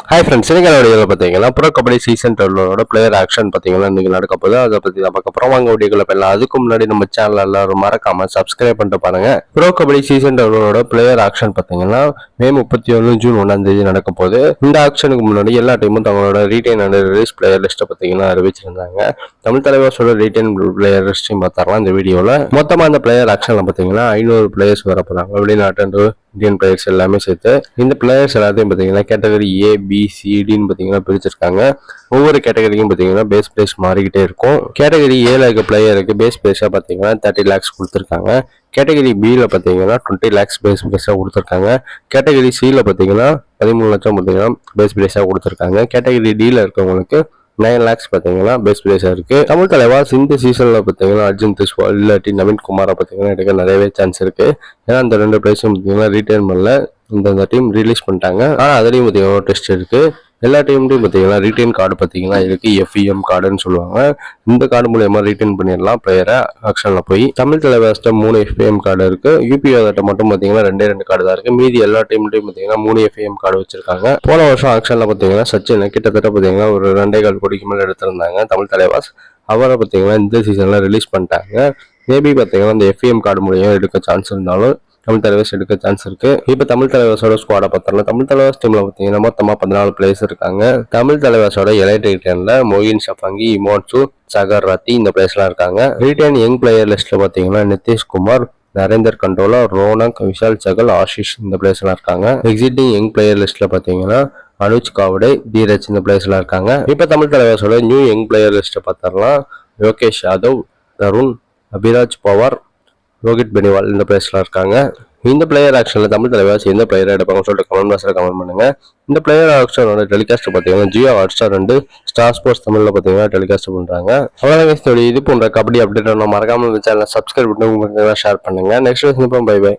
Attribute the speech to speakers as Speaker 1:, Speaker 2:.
Speaker 1: Hi friends, இன்னைக்கு வீடியோவில் பார்த்தீங்கன்னா bro kabaddi season 12 player action பார்த்தீங்கன்னா இன்னைக்கு நடக்க போகுது. அதை பற்றி தான் பார்க்க போகிறோம். வாங்க வீடியோக்குள்ள போயிடலாம். அதுக்கு முன்னாடி நம்ம சேனல் எல்லாரும் மறக்காம சப்ஸ்கிரைப் பண்ணிட்டு பாருங்க. Bro kabaddi season 12 player action பார்த்தீங்கன்னா மே 31 ஜூன் 1 நடக்க போகுது. இந்த ஆக்ஷனுக்கு முன்னாடி எல்லா டீமும் தங்களோட ரீடைன் அண்ட் ரிலீஸ் பிளேயர் லிஸ்ட்டை பார்த்தீங்கன்னா அறிவிச்சிருந்தாங்க. தமிழ் தலைவாஸோட ரீடைன் பிளேயர் லிஸ்ட்டையும் பார்த்தாரலாம் இந்த வீடியோவில். மொத்தமாக அந்த பிளேயர் ஆக்ஷனில் பார்த்தீங்கன்னா 500 பிளேயர்ஸ் வர போகிறாங்க. வெளிநாட்டு இந்தியன் பிளேயர்ஸ் எல்லாமே சேர்த்து இந்த பிளேயர்ஸ் எல்லாத்தையும் பார்த்தீங்கன்னா கேட்டகரி ஏ பி சிடின்னு பார்த்தீங்கன்னா பிரிச்சிருக்காங்க. ஒவ்வொரு கேட்டகரிக்கும் பார்த்தீங்கன்னா பேஸ் பிளேஸ் மாறிக்கிட்டே இருக்கும். கேட்டகரி ஏல இருக்க பிளேயருக்கு பேஸ் பிளேஸாக பார்த்தீங்கன்னா 30 lakhs கொடுத்துருக்காங்க. கேட்டகரி பியில் பார்த்தீங்கன்னா 20 lakhs பேஸ் பிளேஸாக கொடுத்துருக்காங்க. கேட்டகரி சியில் பார்த்தீங்கன்னா 13 லட்சம் பார்த்தீங்கன்னா பேஸ் பிளேஸாக கொடுத்துருக்காங்க. கேட்டகரி டியில் இருக்கவங்களுக்கு 9 lakhs பார்த்தீங்கன்னா பெஸ்ட் பிளேஸாக இருக்கு. தமிழ் தலைவாஸ் இந்த சீசனில் பார்த்தீங்கன்னா அர்ஜுன் திஸ்வா இல்லாட்டி நவீன் குமாரை பார்த்தீங்கன்னா எடுக்க நிறையவே சான்ஸ் இருக்கு. ஏன்னா அந்த 2 பிளேஸும் பார்த்தீங்கன்னா ரீட்டைன் பண்ணல, இந்த டீம் ரிலீஸ் பண்ணிட்டாங்க. ஆனால் அதுலேயும் பார்த்தீங்கன்னா டெஸ்ட் இருக்கு. எல்லா டீம்லையும் பார்த்தீங்கன்னா ரீட்டைன் கார்டு பார்த்தீங்கன்னா இருக்கு. FEM கார்டுன்னு சொல்லுவாங்க. இந்த கார்டு மூலயமா ரீட்டைன் பண்ணிடலாம் பிளேயரை ஆக்ஷனில் போய். தமிழ் தலைவாஸ்ட்ட 3 FEM கார்டு இருக்கு. UPOட்ட மட்டும் பார்த்தீங்கன்னா 2 கார்டு தான் இருக்கு. மீதி எல்லா டீம்லையும் பார்த்தீங்கன்னா 3 FEM கார்டு வச்சிருக்காங்க. போன வருஷம் ஆக்ஷனில் பார்த்தீங்கன்னா சச்சின் கிட்டத்தட்ட பார்த்தீங்கன்னா ஒரு 2.25 கோடிக்கு மேலே எடுத்திருந்தாங்க தமிழ் தலைவாஸ். அவரை பார்த்தீங்கன்னா இந்த சீசனில் ரிலீஸ் பண்ணிட்டாங்க. மேபி பார்த்தீங்கன்னா இந்த FEM கார்டு மூலியம் எடுக்க சான்ஸ் இருந்தாலும் தமிழ் தலைவாஸ் எடுக்க சான்ஸ் இருக்கு. இப்போ தமிழ் தலைவாஸோட ஸ்குவாடை பார்த்தோம்னா தமிழ் தலைவாஸ் டீம்ல பார்த்தீங்கன்னா மொத்தமாக 14 பிளேயர்ஸ் இருக்காங்க. தமிழ் தலைவாஸோட எலைட் ரீட்டன்ல மொயின் ஷஃபங்கி, இமோன்சு, சகர் ரத்தி இந்த பிளேயர்ஸ்லாம் இருக்காங்க. ரீட்டைன் யங் பிளேயர் லிஸ்ட்ல பார்த்தீங்கன்னா நிதிஷ்குமார், நரேந்தர் கண்டோலா, ரோனக், விஷால் சகல், ஆஷிஷ் இந்த பிளேயர்ஸ்லாம் இருக்காங்க. எக்ஸிட்டிங் யங் பிளேயர் லிஸ்ட்ல பார்த்தீங்கன்னா அனுஜ் காவடே, தீரஜ் இந்த பிளேயர்ஸ்லாம் இருக்காங்க. இப்போ தமிழ் தலைவாஸோட நியூ யங் பிளேயர் லிஸ்ட்டை பார்த்தரலாம். யோகேஷ் யாதவ், தருண், அபிராஜ் பவார், ரோஹித் பெனிவால் இந்த பிளேயர்ஸ்லாம் இருக்காங்க. இந்த பிளேயர் ஆக்ஷனில் தமிழ் தலைவாஸ் எந்த பிளேயரை எடுப்பாங்கன்னு சொல்லிட்டு கமெண்ட் பாக்ஸில் கமெண்ட் பண்ணுங்க. இந்த பிளேயர் ஆக்ஷனோட டெலிகாஸ்ட் பார்த்தீங்கன்னா Jio Hotstar and star sports தமிழில் பார்த்தீங்கன்னா டெலிகாஸ்ட் பண்ணுறாங்க. அவ்வளோதான் இது போன்ற கபடி அப்டேட் மறக்காம இந்த சேனலை சப்ஸ்கிரைப் பண்ணி உங்களுக்கு ஷேர் பண்ணுங்க. Next bye by.